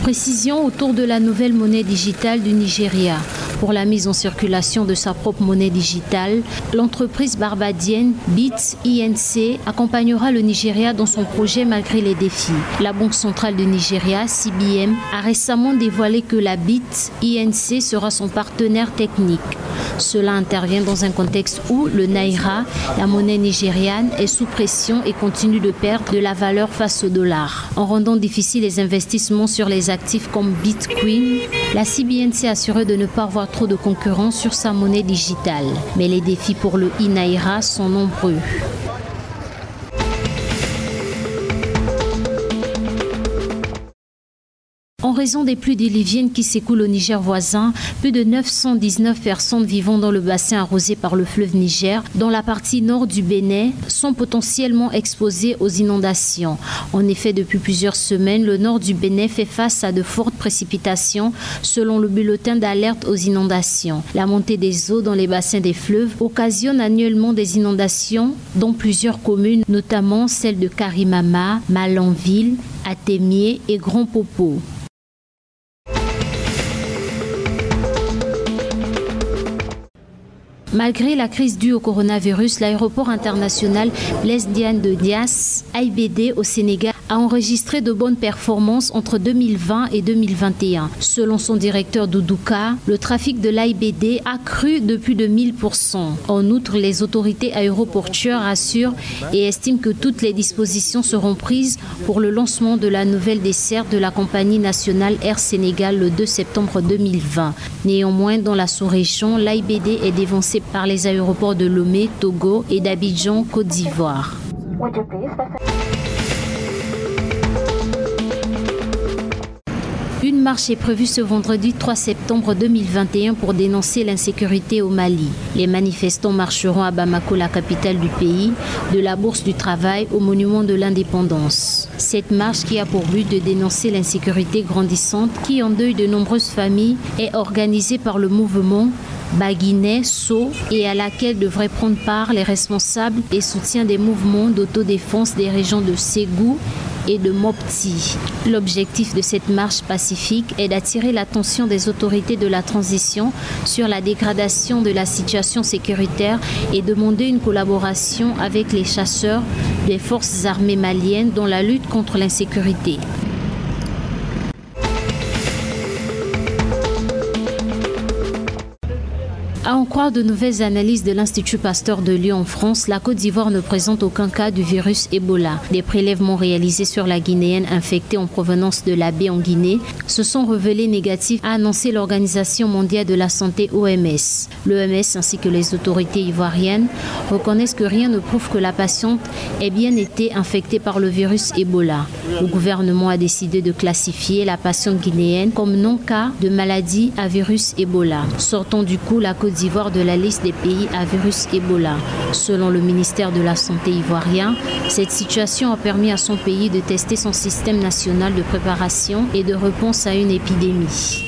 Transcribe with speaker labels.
Speaker 1: Précision autour de la nouvelle monnaie digitale du Nigeria. Pour la mise en circulation de sa propre monnaie digitale, l'entreprise barbadienne Bit Inc. accompagnera le Nigeria dans son projet malgré les défis. La Banque centrale du Nigeria, CBN, a récemment dévoilé que la Bit Inc. sera son partenaire technique. Cela intervient dans un contexte où le Naira, la monnaie nigériane, est sous pression et continue de perdre de la valeur face au dollar. En rendant difficiles les investissements sur les actifs comme Bitcoin, la CBN s'est assurée de ne pas avoir trop de concurrence sur sa monnaie digitale. Mais les défis pour le e-Naira sont nombreux. En raison des pluies diluviennes qui s'écoulent au Niger voisin, plus de 919 personnes vivant dans le bassin arrosé par le fleuve Niger, dans la partie nord du Bénin, sont potentiellement exposées aux inondations. En effet, depuis plusieurs semaines, le nord du Bénin fait face à de fortes précipitations selon le bulletin d'alerte aux inondations. La montée des eaux dans les bassins des fleuves occasionne annuellement des inondations dans plusieurs communes, notamment celles de Karimama, Malanville, Atémié et Grand Popo. Malgré la crise due au coronavirus, l'aéroport international Blaise Diagne de Niasse, AIBD au Sénégal, a enregistré de bonnes performances entre 2020 et 2021. Selon son directeur Doudouka, le trafic de l'AIBD a cru de plus de 1000%. En outre, les autorités aéroportuaires assurent et estiment que toutes les dispositions seront prises pour le lancement de la nouvelle desserte de la compagnie nationale Air Sénégal le 2 septembre 2020. Néanmoins, dans la sous-région, l'AIBD est dévancé par les aéroports de Lomé, Togo et d'Abidjan, Côte d'Ivoire. Une marche est prévue ce vendredi 3 septembre 2021 pour dénoncer l'insécurité au Mali. Les manifestants marcheront à Bamako, la capitale du pays, de la Bourse du Travail au monument de l'Indépendance. Cette marche, qui a pour but de dénoncer l'insécurité grandissante qui endeuille de nombreuses familles, est organisée par le mouvement Baguinais, Sceaux, et à laquelle devraient prendre part les responsables et soutiens des mouvements d'autodéfense des régions de Ségou et de Mopti. L'objectif de cette marche pacifique est d'attirer l'attention des autorités de la transition sur la dégradation de la situation sécuritaire et demander une collaboration avec les chasseurs des forces armées maliennes dans la lutte contre l'insécurité. À en croire de nouvelles analyses de l'Institut Pasteur de Lyon en France, la Côte d'Ivoire ne présente aucun cas du virus Ebola. Des prélèvements réalisés sur la Guinéenne infectée en provenance de la baie en Guinée se sont révélés négatifs, a annoncé l'Organisation mondiale de la santé OMS. L'OMS ainsi que les autorités ivoiriennes reconnaissent que rien ne prouve que la patiente ait bien été infectée par le virus Ebola. Le gouvernement a décidé de classifier la patiente guinéenne comme non-cas de maladie à virus Ebola, sortant du coup la Côte d'Ivoire de la liste des pays à virus Ebola. Selon le ministère de la Santé ivoirien, cette situation a permis à son pays de tester son système national de préparation et de réponse à une épidémie.